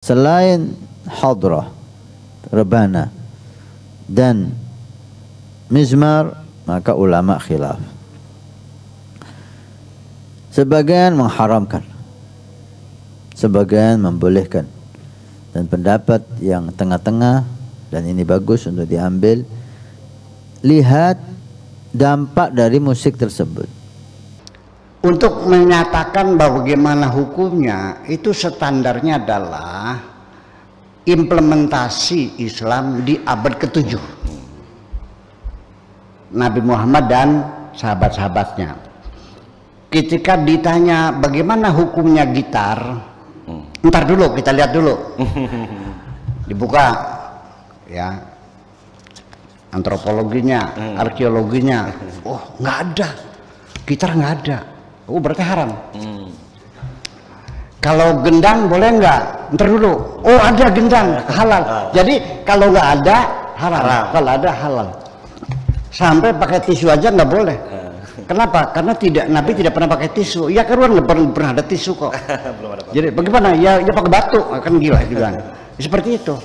Selain hadrah, rebana dan mizmar, maka ulama khilaf. Sebagian mengharamkan, sebagian membolehkan, dan pendapat yang tengah-tengah, dan ini bagus untuk diambil, lihat dampak dari musik tersebut. Untuk menyatakan bahwa bagaimana hukumnya, itu standarnya adalah implementasi Islam di abad ke-7 Nabi Muhammad dan sahabat-sahabatnya. Ketika ditanya bagaimana hukumnya gitar, ntar dulu kita lihat dulu, dibuka ya antropologinya, arkeologinya. Oh, nggak ada, gitar nggak ada. Oh, berarti haram. Kalau gendang boleh nggak? Ntar dulu. Oh, ada gendang, halal. Jadi kalau nggak ada haram. Kalau ada halal. Sampai pakai tisu aja nggak boleh. Kenapa? Karena Nabi tidak pernah pakai tisu. Ya keruan nggak pernah ada tisu kok. Belum ada. Jadi bagaimana? Ya pakai batu, kan gila juga. Seperti itu.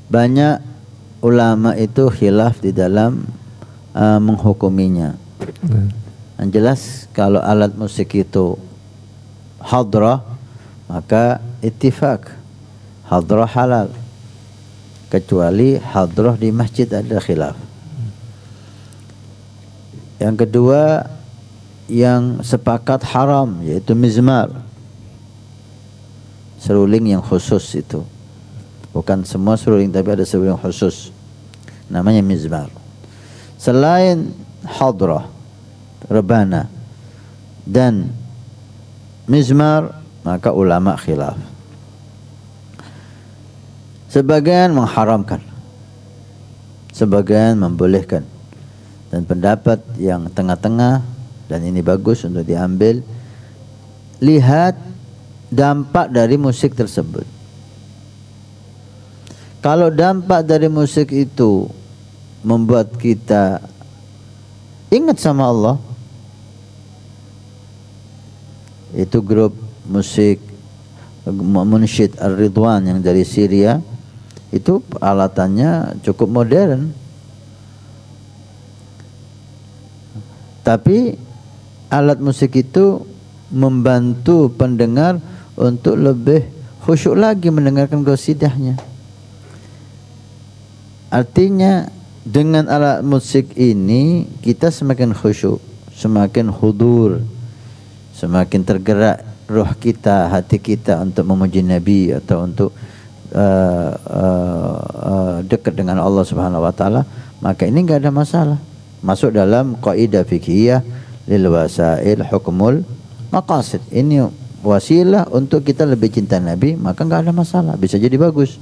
Banyak ulama itu khilaf di dalam menghukuminya. Yang jelas kalau alat musik itu hadrah, maka ittifaq hadrah halal, kecuali hadrah di masjid ada khilaf. Yang kedua yang sepakat haram yaitu mizmar, seruling yang khusus itu. Bukan semua seruling, tapi ada seruling khusus, namanya mizmar. Selain hadrah, rebana dan mizmar, maka ulama khilaf. Sebagian mengharamkan, sebagian membolehkan, dan pendapat yang tengah-tengah, dan ini bagus untuk diambil, lihat dampak dari musik tersebut. Kalau dampak dari musik itu membuat kita ingat sama Allah, itu grup musik Munsyid Ar-Ridwan yang dari Syria, itu alatannya cukup modern, tapi alat musik itu membantu pendengar untuk lebih khusyuk lagi mendengarkan qasidahnya. Artinya dengan alat musik ini kita semakin khusyuk, semakin hudur, semakin tergerak roh kita, hati kita untuk memuji Nabi atau untuk dekat dengan Allah Subhanahu wa taala, maka ini enggak ada masalah. Masuk dalam kaidah fiqhiyah lil wasail hukmul maqasid. Ini wasilah untuk kita lebih cinta Nabi, maka enggak ada masalah, bisa jadi bagus.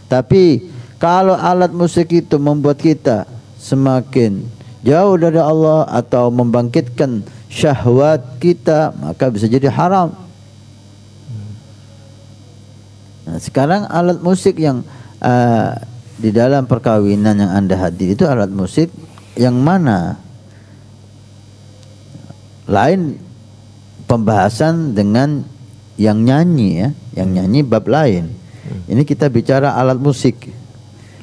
Tapi kalau alat musik itu membuat kita semakin jauh dari Allah atau membangkitkan syahwat kita, maka bisa jadi haram. Nah, sekarang alat musik yang di dalam perkawinan yang Anda hadir itu alat musik yang mana? Lain pembahasan dengan yang nyanyi ya, yang nyanyi bab lain. Ini kita bicara alat musik.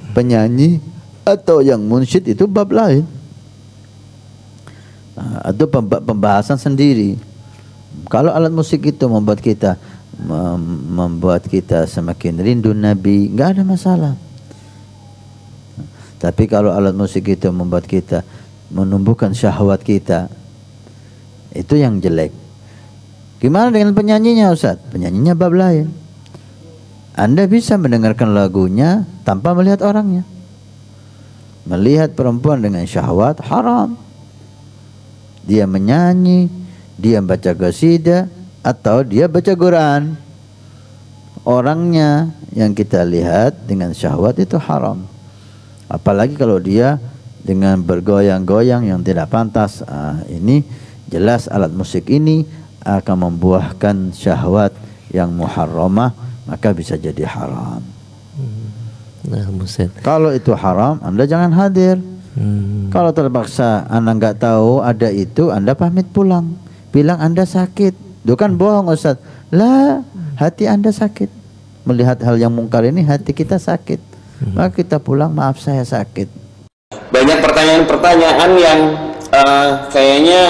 Penyanyi atau yang munsyid itu bab lain. Itu pembahasan sendiri. Kalau alat musik itu membuat kita semakin rindu Nabi, enggak ada masalah. Tapi kalau alat musik itu membuat kita menumbuhkan syahwat kita, itu yang jelek. Gimana dengan penyanyinya, Ustaz? Penyanyinya bab lain. Anda bisa mendengarkan lagunya tanpa melihat orangnya. Melihat perempuan dengan syahwat haram. Dia menyanyi, dia baca qasidah, atau dia baca Quran. Orangnya yang kita lihat dengan syahwat itu haram. Apalagi kalau dia dengan bergoyang-goyang yang tidak pantas. Ini jelas alat musik ini akan membuahkan syahwat yang muharramah, maka bisa jadi haram. Nah, buset. Kalau itu haram, Anda jangan hadir. Kalau terpaksa Anda nggak tahu ada itu, Anda pamit pulang. Bilang Anda sakit. Itu kan bohong Ustaz. Lah, hati Anda sakit. Melihat hal yang mungkar ini hati kita sakit. Maka kita pulang, maaf saya sakit. Banyak pertanyaan-pertanyaan yang kayaknya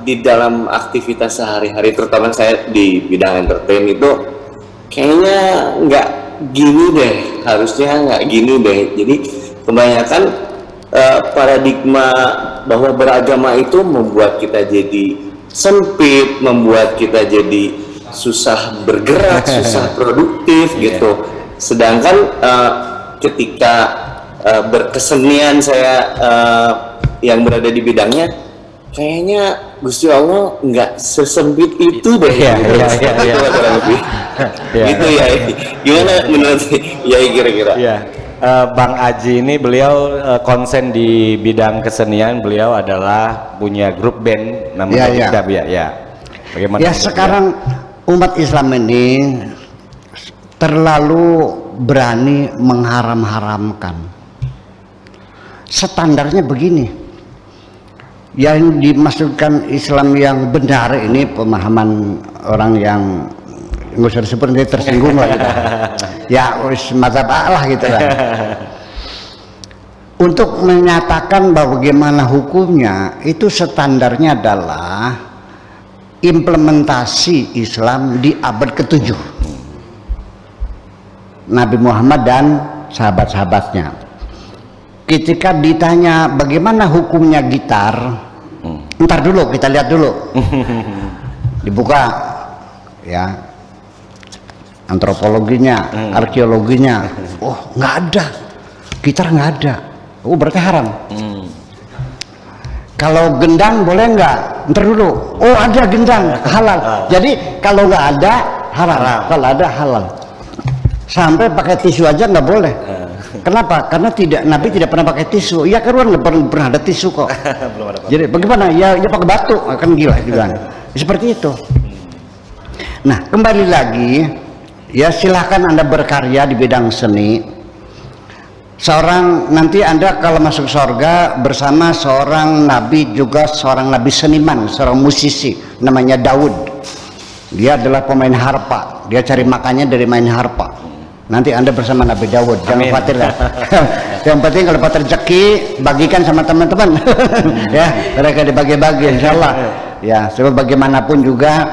di dalam aktivitas sehari-hari, terutama saya di bidang entertain itu kayaknya nggak gini deh, harusnya nggak gini deh. Jadi kebanyakan paradigma bahwa beragama itu membuat kita jadi sempit, membuat kita jadi susah bergerak, susah produktif gitu. Sedangkan ketika berkesenian saya yang berada di bidangnya, kayaknya Gusti Allah nggak sesempit itu deh. Kurang lebih. Gitu ya. Gimana menurut ya kira-kira? Bang Aji ini beliau konsen di bidang kesenian, beliau adalah punya grup band namanya Kitab ya. Bagaimana? Ya sekarang umat Islam ini terlalu berani mengharam-haramkan. Standarnya begini, yang dimaksudkan Islam yang benar ini pemahaman orang yang nggak usah disebut nanti tersinggung lah gitu. Ya mazhab lah gitu lah. Untuk menyatakan bahwa bagaimana hukumnya, itu standarnya adalah implementasi Islam di abad ke-7 Nabi Muhammad dan sahabat-sahabatnya. Ketika ditanya bagaimana hukumnya gitar, ntar dulu kita lihat dulu. Dibuka ya antropologinya, arkeologinya. Oh nggak ada, gitar nggak ada. Oh berarti haram. Kalau gendang boleh nggak? Ntar dulu. Oh ada gendang, halal. Jadi kalau nggak ada haram. Kalau ada halal. Sampai pakai tisu aja nggak boleh. Kenapa? Karena Nabi tidak pernah pakai tisu. Ya kan nggak pernah ada tisu kok. Belum ada. Jadi bagaimana? Ya pakai batu, kan gila juga. Seperti itu. Nah kembali lagi, ya silahkan Anda berkarya di bidang seni. Nanti Anda kalau masuk surga bersama seorang nabi, juga seorang nabi seniman, seorang musisi namanya Daud. Dia adalah pemain harpa. Dia cari makannya dari main harpa. Nanti Anda bersama Nabi Daud, jangan khawatir lah. Yang penting kalau dapat rezeki bagikan sama teman-teman. Ya, mereka dibagi-bagi insyaallah. Ya, sebab bagaimanapun juga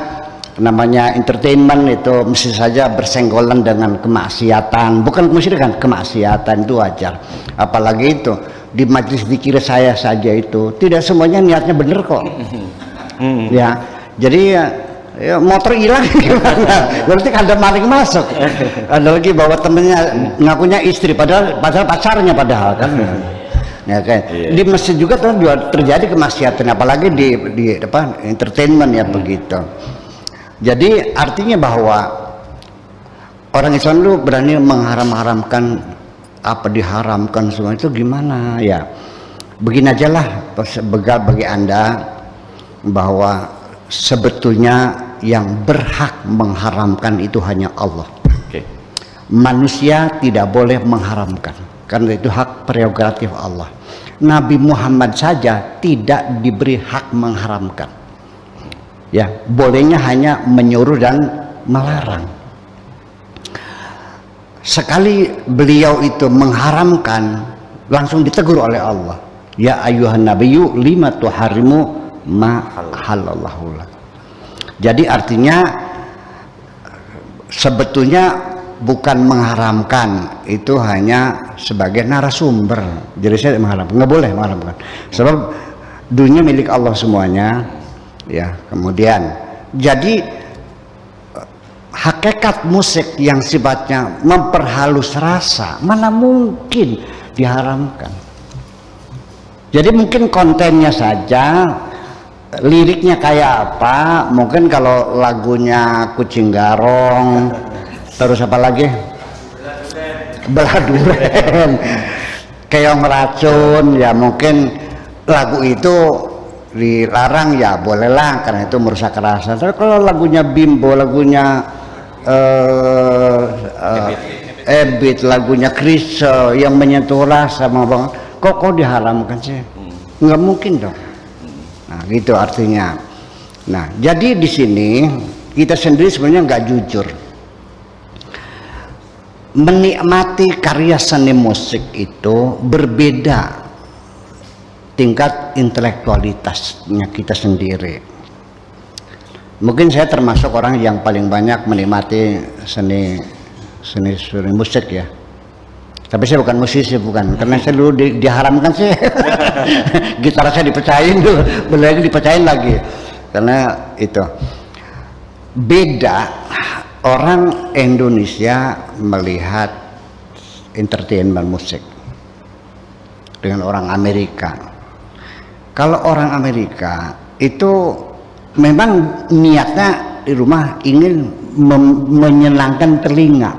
namanya entertainment itu mesti saja bersenggolan dengan kemaksiatan, bukan kemusyrikan, kemaksiatan itu wajar. Apalagi itu di majelis zikir saya saja itu tidak semuanya niatnya benar kok. Ya, jadi ya motor hilang gimana? Berarti ada maling masuk. Ada lagi bawa temennya ngakunya istri padahal pacarnya padahal kan. Ya kayak di masjid juga terjadi kemaksiatan, apalagi di apa entertainment ya begitu. Jadi artinya bahwa orang Islam itu berani mengharam-haramkan apa diharamkan semua itu gimana ya? Begini aja lah begal bagi Anda bahwa sebetulnya yang berhak mengharamkan itu hanya Allah. Manusia tidak boleh mengharamkan karena itu hak prerogatif Allah. Nabi Muhammad saja tidak diberi hak mengharamkan. Ya, bolehnya hanya menyuruh dan melarang. Sekali beliau itu mengharamkan, langsung ditegur oleh Allah. Ya ayyuhan nabiyyu lima tuharimu ma halallahu lak. Jadi artinya sebetulnya bukan mengharamkan, itu hanya sebagai narasumber. Jadi saya mengharamkan, nggak boleh mengharamkan. Sebab dunia milik Allah semuanya. Ya, kemudian jadi hakikat musik yang sifatnya memperhalus rasa mana mungkin diharamkan. Jadi mungkin kontennya saja, liriknya kayak apa, mungkin kalau lagunya Kucing Garong, terus apa lagi, Belah Duren, Keong Racun, ya mungkin lagu itu dilarang ya bolehlah karena itu merusak rasa. Tapi kalau lagunya Bimbo, lagunya Ebit lagunya Krisye yang menyentuh rasa banget, kok diharamkan sih? Nggak mungkin dong. Nah gitu artinya. Nah jadi di sini kita sendiri sebenarnya nggak jujur. Menikmati karya seni musik itu berbeda tingkat intelektualitasnya kita sendiri. Mungkin saya termasuk orang yang paling banyak menikmati seni musik ya. Tapi saya bukan musisi, bukan, karena saya dulu diharamkan sih. Gitar saya dipecahin dulu, belum lagi dipecahin lagi. Karena itu beda orang Indonesia melihat entertainment musik dengan orang Amerika. Kalau orang Amerika itu memang niatnya di rumah ingin menyenangkan telinga,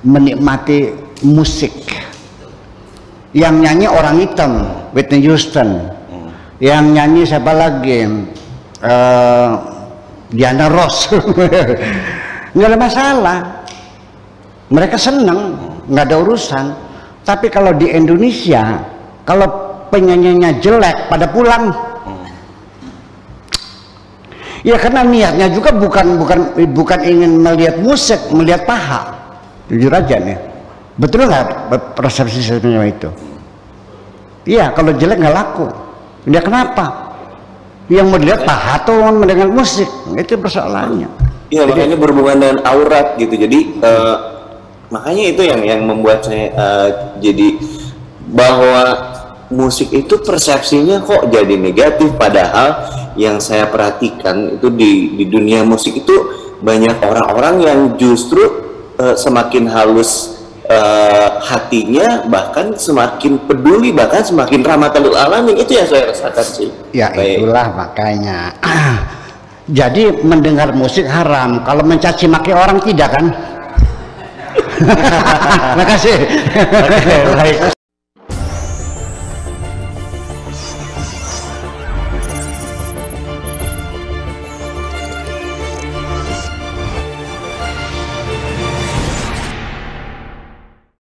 menikmati musik. Yang nyanyi orang hitam, Whitney Houston. Yang nyanyi siapa lagi? Diana Ross. Nggak ada masalah. Mereka senang, nggak ada urusan. Tapi kalau di Indonesia, kalau penyanyinya jelek pada pulang. Ya karena niatnya juga bukan ingin melihat musik, melihat paha. Jujur aja nih, betul nggak persepsi sebenarnya itu? Iya, kalau jelek nggak laku. Dia kenapa? Yang mau dilihat paha atau mendengar musik, itu persoalannya. Iya, makanya berhubungan dengan aurat gitu. Jadi makanya itu yang membuat saya jadi bahwa musik itu persepsinya kok jadi negatif, padahal yang saya perhatikan itu di dunia musik itu banyak orang-orang yang justru semakin halus hatinya, bahkan semakin peduli, bahkan semakin rahmatan lil alamin. Itu yang saya rasakan sih. Ya itulah makanya. Jadi mendengar musik haram, kalau mencaci maki orang tidak kan? Terima kasih.